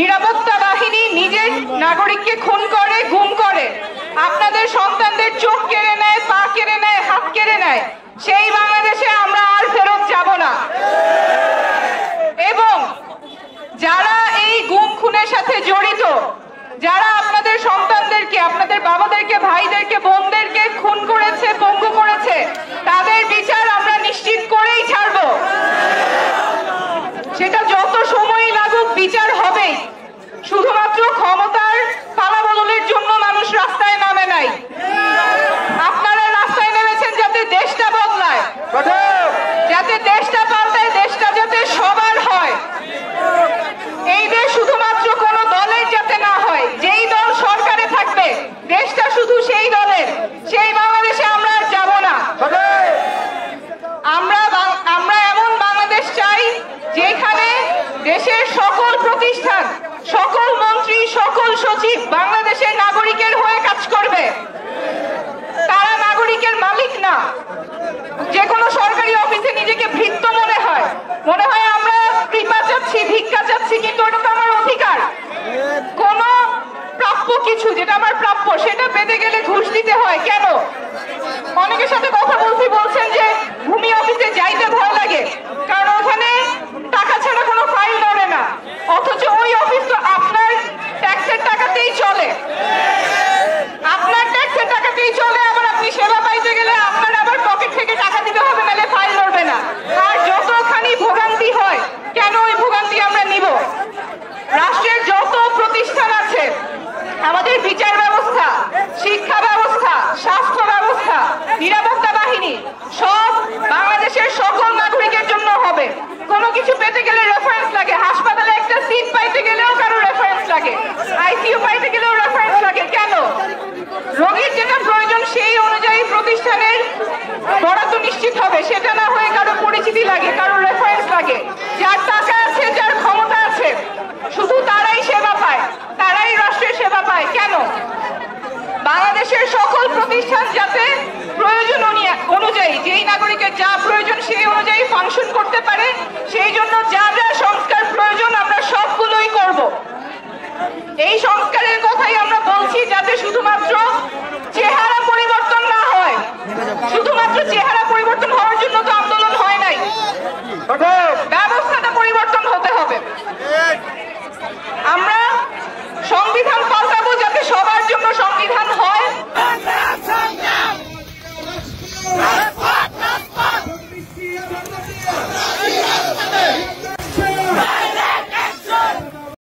নিরাপত্তা বাহিনী নিজের নাগরিককে খুন করে, গুম করে, আপনাদের সন্তানদের চোখ কেড়ে নেয়, পা কেড়ে নেয়, হাত কেড়ে নেয়, সেই বাংলাদেশে আমরা আর ফেরত যাব না। এবং যারা এই গুম খুনের সাথে জড়িত, যারা আপনাদের সন্তানদেরকে, আপনাদের বাবাদেরকে, ভাইদেরকে, বোনদেরকে খুন করেছে, পঙ্গু করেছে, তাদের বিচার আমরা নিশ্চিত করেই ছাড়ব। সেটা যত সময় লাগুক বিচার হবেই। শুধুমাত্র ক্ষমতার পালাবদলের জন্য মানুষ রাস্তায় নামে নাই। আপনারা রাস্তায় নেমেছেন যাতে দেশটা বদলায়, যাতে দেশটা পাল্টায়, দেশটা যাতে সবার হয়। এই দেশ শুধুমাত্র কোন দলের যাতে না হয়। যেই দল সরকারে থাকবে দেশটা শুধু সেই দলের, সেই বাংলাদেশে আমরা আর যাব না। আমরা এমন বাংলাদেশ চাই যেখানে দেশের সকল প্রতিষ্ঠান, সকল মন্ত্রী, সকল সচিব বাংলাদেশের নাগরিকের হয়ে কাজ করবে। তারা নাগরিকের মালিক না। যে কোনো সরকারি অফিসে নিজেকে ভৃত্য মনে হয় আমরা কৃপা চাচ্ছি, ভিক্ষা চাচ্ছি, কিন্তু ওটা তো আমার অধিকার। কোন প্রাপ্য কিছু যেটা আমার প্রাপ্য সেটা পেতে গেলে ঘুষ দিতে হয় কেন? অনেকের সাথে কথা বলছেন যে ভূমি অফিসে যাইতে ভয় লাগে কারণ ওখানে টাকা ছাড়া কোনো ফাইল ধরে না, অথচ ওই অফিস তো আপনার ট্যাক্সের টাকাতেই চলে। আপনার ট্যাক্সের টাকাতেই চলে, আবার আপনি সেবা পাইতে গেলে আপনার আবার পকেট থেকে টাকা দিতে হবে, নাহলে ফাইল ধরবে না। আর যতখানি ভোগান্তি হয়, কেন ওই ভোগান্তি আমরা নিব? রাষ্ট্রের যত প্রতিষ্ঠান আছে, আমাদের বিচার ব্যবস্থা, শিক্ষা ব্যবস্থা, স্বাস্থ্য ব্যবস্থা, নিরাপত্তা বাহিনী সব বাংলাদেশের সকল নাগরিকের জন্য হবে। কোনো কিছু পেতে গেলে রেফারেন্স লাগে। হাসপাতালে একটা সিট পাইতে গেলেও কারো রেফারেন্স লাগে, আইসিইউ পাইতে গেলেও রেফারেন্স লাগে। কেন? রোগীর যেটা প্রয়োজন সেই অনুযায়ী প্রতিষ্ঠানের বরাদ্দ নিশ্চিত হবে, সেটা না হয়ে কারো পরিচিতি লাগে, কারো রেফারেন্স লাগে। যার টাকা আছে, যার ক্ষমতা আছে, শুধু তারাই সেবা পায়, তারাই রাষ্ট্রের সেবা পায়। কেন? বাংলাদেশের সকল প্রতিষ্ঠান যাতে প্রয়োজন অনুযায়ী, যেই নাগরিকের যা প্রয়োজন সেই অনুযায়ী ফাংশন করতে পারে, সেই জন্য যা যা সংস্কার প্রয়োজন আমরা সবগুলোই করব। এই সংস্কারের কথাই আমরা বলছি, যাতে শুধুমাত্র চেহারা পরিবর্তন না হয়। শুধুমাত্র চেহারা পরিবর্তন হওয়ার জন্য তো আন্দোলন হয় নাই।